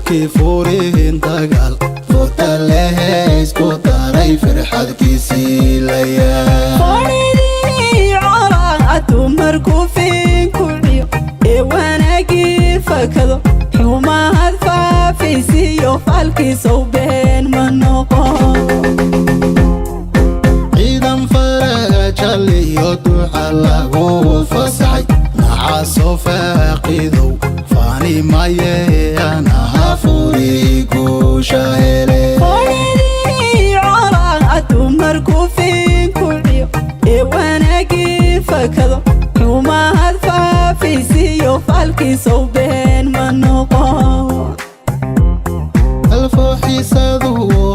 markii fuurihin dagaal futa leheys ku daray farxadkiisii layaa fadhidii colaadu markuu fiinkuciyo ee wanaagii fakado xumaad faafaysiiyo falkiisow been ma noqon ciidan farajaliyo duca lagu fasaxay nacaasoo faaqidow faani maye anaha furi guusha hele fadhidii colaadu markuu fiinkuciyo ee wanaagii fakado xumaad faafaysiiyo falkiisow been ma noqon alfooxiisadu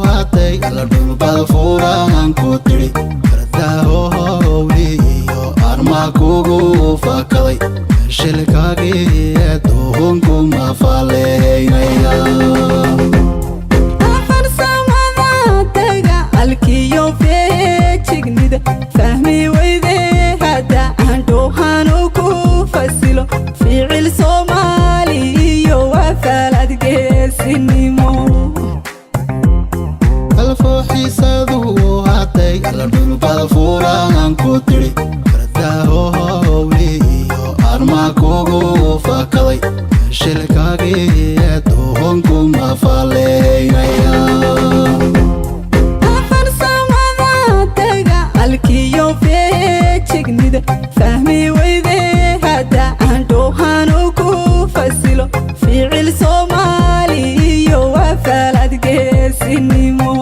hatay ala dhulbad furan ku tiri kardaaho howliyo arma kugu fakaday shilkaagii adduunku ma faleynaya farsamada dagaalkiyo feejignida fahmi weyde hadda aan dhoohanu ku fasilo ficil soomaali iyo wafalad geesinimo alfooxiisadu hatay ala dhulbad furan ku tiri kardaaho howliyo arma kugu fakaday shilkaagii adduunku ma faleynaya farsamada dagaalkiyo feejignida fahmi weyde hadda aan dhoohanu ku fasilo ficil soomaali iyo wafalad geesinimo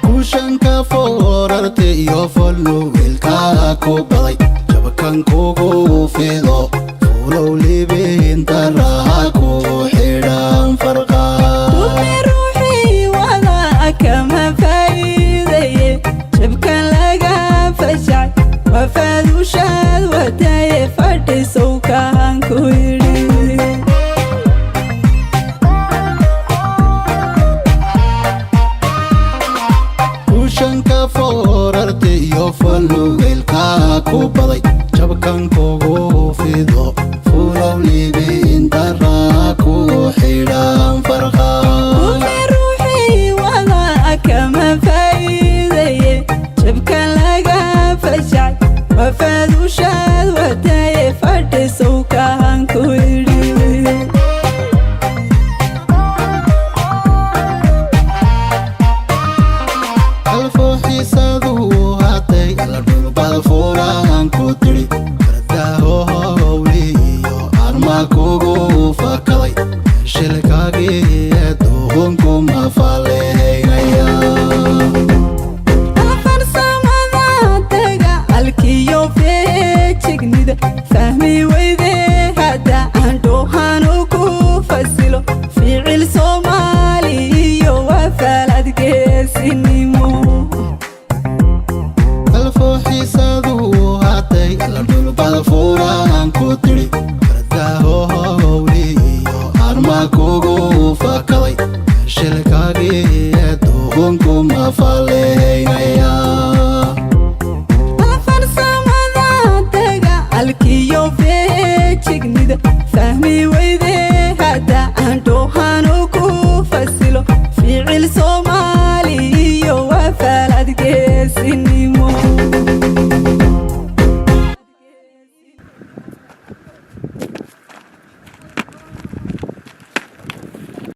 kushanka foorarte iyo folno wiilkaa ku baday jabakan kugu fido fulow libinta raha ku xidhan farqa dumi ruuxii wada kama faa'iidaye jabkan laga fashacay wafaadushaad wataye fadhisow kaan ku yidhi kushanka foorarte iyo folno wiilkaa ku baday jabakan kugu fido fulow libinta raha ku xidhan farqa dumi ruuxii wada kama faa'iidaye jabkan laga fashacay wafaadushaad wataye fadhisow kaan ku yidhi alfooxiisadu hatay ala dhulbad furan ku tiri kardaaho howliyo arma kugu fakaday shilkaagii adduunku ma faleynaya farsamada dagaalkiyo feejignida fahmi weyde hadda aan dhoohanu ku fasilo ficil soomaali iyo wafalad geesinimo alfooxiisadu hatay ala dhulbad furan ku tiri kardaaho howliyo arma kugu fakaday shilkaagii adduunku ma faleynaya farsamada dagaalkiyo feejignida fahmi weyde hadda aan dhoohanu ku